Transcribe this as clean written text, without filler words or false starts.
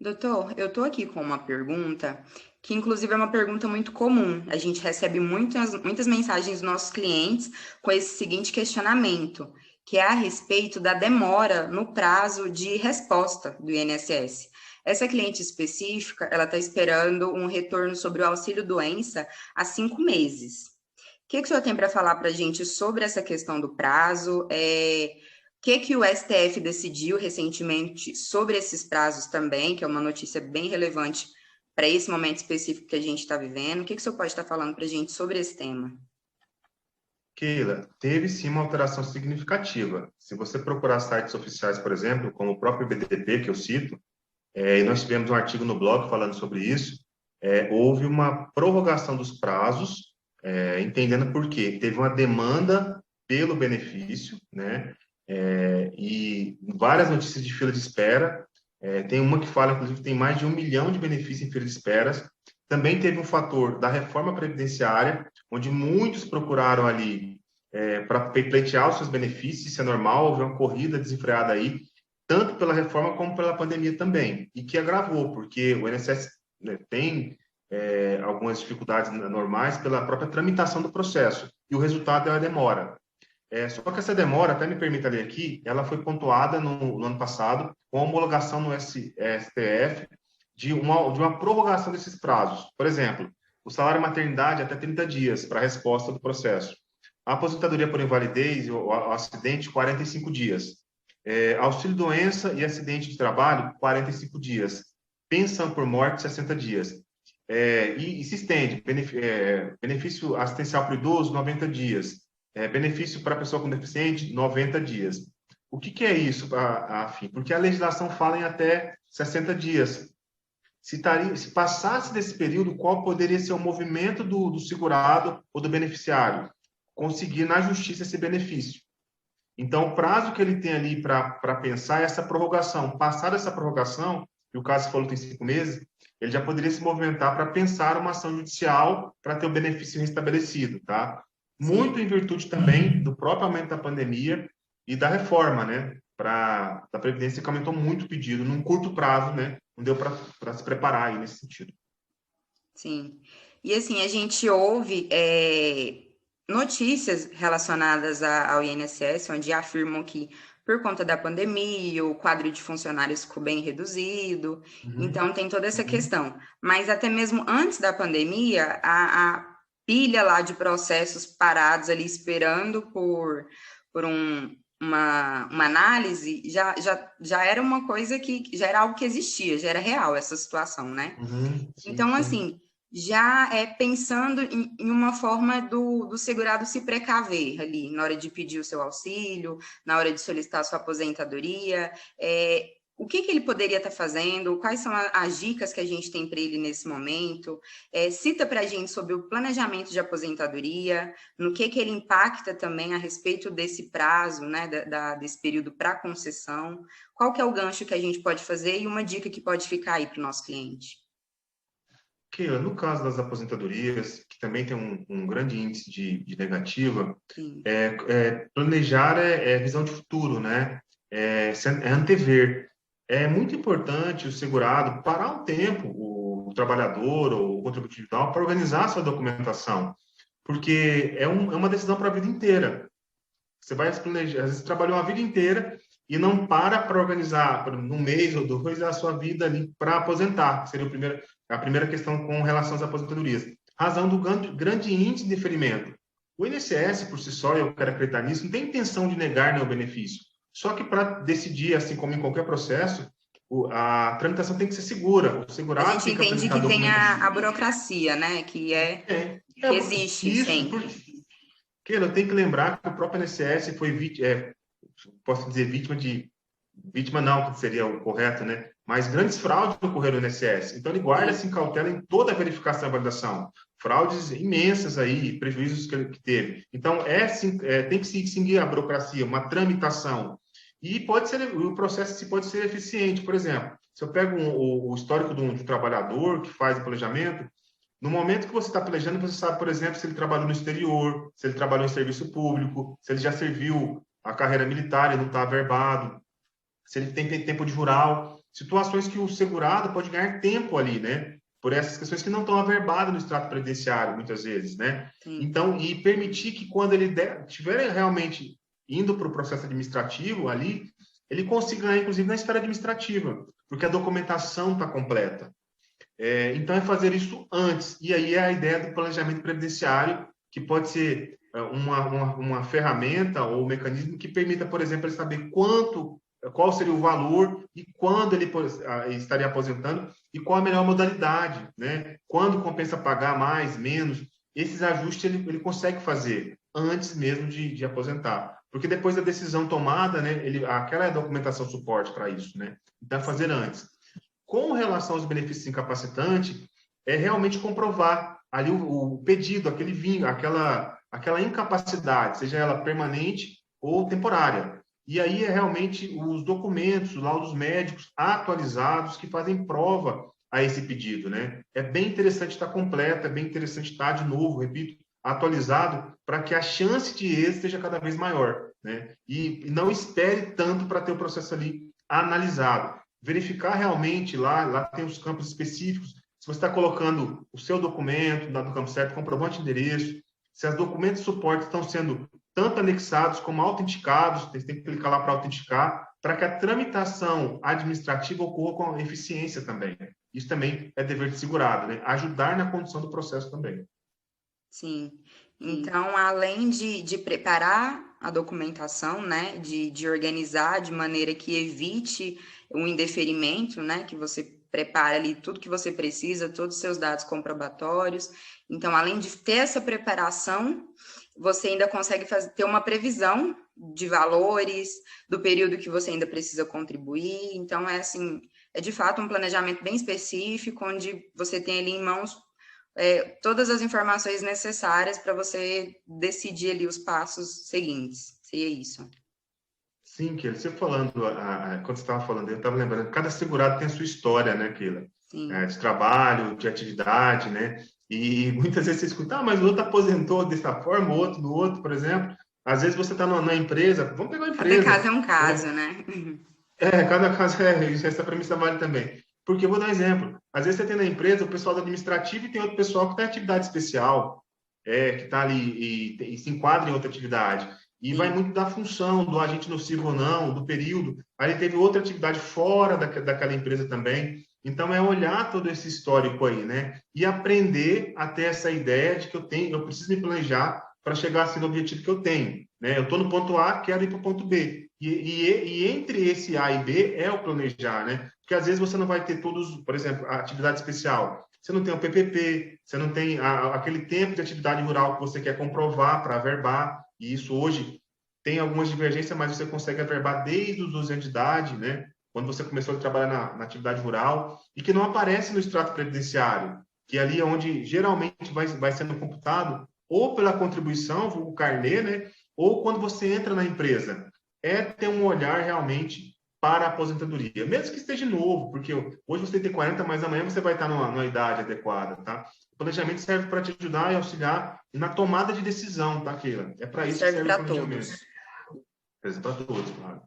Doutor, eu estou aqui com uma pergunta que, inclusive, é uma pergunta muito comum. A gente recebe muitas mensagens dos nossos clientes com esse seguinte questionamento, que é a respeito da demora no prazo de resposta do INSS. Essa cliente específica, ela está esperando um retorno sobre o auxílio-doença há 5 meses. O que o senhor tem para falar para a gente sobre essa questão do prazo? O que o STF decidiu recentemente sobre esses prazos também, que é uma notícia bem relevante para esse momento específico que a gente está vivendo? O senhor pode estar falando para a gente sobre esse tema? Keila, teve sim uma alteração significativa. Se você procurar sites oficiais, por exemplo, como o próprio BTP, que eu cito, e nós tivemos um artigo no blog falando sobre isso, houve uma prorrogação dos prazos, entendendo por quê. Teve uma demanda pelo benefício, né? E várias notícias de fila de espera. Tem uma que fala, inclusive, que tem mais de 1 milhão de benefícios em fila de espera. Também teve um fator da reforma previdenciária, onde muitos procuraram ali para pleitear os seus benefícios, isso é normal, houve uma corrida desenfreada aí, tanto pela reforma como pela pandemia também, e que agravou, porque o INSS, né, tem algumas dificuldades normais pela própria tramitação do processo, e o resultado é a demora. Só que essa demora, até me permita ler aqui, ela foi pontuada no ano passado com a homologação no STF de uma prorrogação desses prazos. Por exemplo, o salário maternidade até 30 dias para a resposta do processo. A aposentadoria por invalidez ou acidente, 45 dias. Auxílio-doença e acidente de trabalho, 45 dias. Pensão por morte, 60 dias. E se estende, benefício assistencial para o idoso, 90 dias. Benefício para a pessoa com deficiente, 90 dias. O que é isso, afim? Porque a legislação fala em até 60 dias. Se passasse desse período, qual poderia ser o movimento do segurado ou do beneficiário? Conseguir na justiça esse benefício. Então, o prazo que ele tem ali para pensar é essa prorrogação. Passada essa prorrogação, e o caso falou tem 5 meses, ele já poderia se movimentar para pensar uma ação judicial para ter o benefício restabelecido, tá? Muito Sim. em virtude também do próprio aumento da pandemia e da reforma, né? Da Previdência, que aumentou muito o pedido, num curto prazo, né? Não deu para se preparar aí nesse sentido. Sim. E assim, a gente ouve notícias relacionadas ao INSS, onde afirmam que, por conta da pandemia, o quadro de funcionários ficou bem reduzido, Uhum, então tem toda essa uhum. questão. Mas até mesmo antes da pandemia, a pilha lá de processos parados ali esperando por uma análise já era uma coisa que já era algo que existia, já era real essa situação, né? Uhum, sim, Então, sim. assim, já é pensando em uma forma do segurado se precaver ali, na hora de pedir o seu auxílio, na hora de solicitar a sua aposentadoria, o que ele poderia estar fazendo, quais são as dicas que a gente tem para ele nesse momento, cita para a gente sobre o planejamento de aposentadoria, no que ele impacta também a respeito desse prazo, né, desse período para concessão, qual que é o gancho que a gente pode fazer e uma dica que pode ficar aí para o nosso cliente. Que no caso das aposentadorias, que também tem um grande índice de negativa, Sim. planejar é visão de futuro, né? É antever. É muito importante o segurado parar um tempo, o trabalhador ou o contribuinte individual, para organizar a sua documentação, porque é uma decisão para a vida inteira. Você vai planejar, às vezes trabalhou a vida inteira e não para organizar por um mês ou dois a sua vida ali para aposentar, que seria a primeira questão com relação às aposentadorias. Razão do grande índice de deferimento. O INSS, por si só, eu quero acreditar nisso, não tem intenção de negar nenhum benefício. Só que para decidir, assim como em qualquer processo, a tramitação tem que ser segura. O A segurado gente tem que entende apresentar que tem documentação. a burocracia, né? Que existe Isso, sempre. porque eu tenho que lembrar que o próprio INSS foi posso dizer vítima não, que seria o correto, né? Mas grandes fraudes ocorreram no INSS. Então, ele guarda-se Sim. em cautela em toda a verificação e validação. Fraudes imensas aí, prejuízos que teve. Então, tem que se seguir a burocracia, uma tramitação. E o processo pode ser eficiente. Por exemplo, se eu pego o histórico de um trabalhador que faz o planejamento, no momento que você está planejando, você sabe, por exemplo, se ele trabalhou no exterior, se ele trabalhou em serviço público, se ele já serviu a carreira militar e não está averbado, se ele tem tempo de rural. situações que o segurado pode ganhar tempo ali, né? Por essas questões que não estão averbadas no extrato previdenciário, muitas vezes, né? Sim. Então, e permitir que quando ele estiver realmente indo para o processo administrativo ali, ele consiga ganhar, inclusive, na esfera administrativa, porque a documentação está completa. Então, é fazer isso antes. E aí é a ideia do planejamento previdenciário, que pode ser uma ferramenta ou um mecanismo que permita, por exemplo, ele saber qual seria o valor e quando ele estaria aposentando e qual a melhor modalidade, né? Quando compensa pagar mais, menos. Esses ajustes ele consegue fazer antes mesmo de aposentar. Porque depois da decisão tomada, né, aquela é a documentação suporte para isso, né? Então, é fazer antes. Com relação aos benefícios incapacitantes, é realmente comprovar ali o pedido, aquele vinho, aquela incapacidade, seja ela permanente ou temporária. E aí é realmente os documentos, os laudos médicos atualizados que fazem prova a esse pedido, né? É bem interessante estar completo, é bem interessante estar, de novo, repito, atualizado, para que a chance de êxito seja cada vez maior, né? E não espere tanto para ter o processo ali analisado. Verificar realmente lá tem os campos específicos, se você está colocando o seu documento no campo certo, comprovante de endereço, se os documentos de suporte estão sendo tanto anexados como autenticados, você tem que clicar lá para autenticar, para que a tramitação administrativa ocorra com eficiência também. Isso também é dever de segurado, né? Ajudar na condução do processo também. Sim. Então, além de preparar a documentação, né, de organizar de maneira que evite o indeferimento, né, que você prepara ali tudo que você precisa, todos os seus dados comprobatórios. Então, além de ter essa preparação, você ainda consegue ter uma previsão de valores, do período que você ainda precisa contribuir. Então, é assim, é de fato um planejamento bem específico, onde você tem ali em mãos todas as informações necessárias para você decidir ali os passos seguintes. Seria isso. Sim, Keila, você falando, quando você estava falando, eu estava lembrando, cada segurado tem a sua história, né, Keila? Sim. De trabalho, de atividade, né? E muitas vezes você escuta, mas o outro aposentou dessa forma, o outro do outro, por exemplo. Às vezes você está na empresa, vamos pegar uma Cada caso empresa. é um caso, né? Cada caso essa premissa vale também. Porque eu vou dar um exemplo. Às vezes você tem na empresa o pessoal do administrativo e tem outro pessoal que está em atividade especial, que está ali e se enquadra em outra atividade. E vai muito da função, do agente nocivo ou não, do período. Aí ele teve outra atividade fora daquela empresa também. Então, é olhar todo esse histórico aí, né? E aprender a ter essa ideia de que eu preciso me planejar para chegar assim no objetivo que eu tenho, né? Eu estou no ponto A, quero ir para o ponto B. E entre esse A e B é o planejar, né? Porque às vezes você não vai ter todos, por exemplo, a atividade especial. Você não tem o PPP, você não tem aquele tempo de atividade rural que você quer comprovar para averbar, e isso hoje tem algumas divergências, mas você consegue averbar desde os 12 anos de idade, né? Quando você começou a trabalhar na atividade rural, e que não aparece no extrato previdenciário, que ali é onde geralmente vai sendo computado ou pela contribuição, o carnê, né? Ou quando você entra na empresa. É ter um olhar realmente para a aposentadoria, mesmo que esteja novo, porque hoje você tem 40, mas amanhã você vai estar numa idade adequada, tá? O planejamento serve para te ajudar e auxiliar na tomada de decisão, tá, Keila? É para isso que Serve serve o para planejamento. todos. Serve para todos, claro.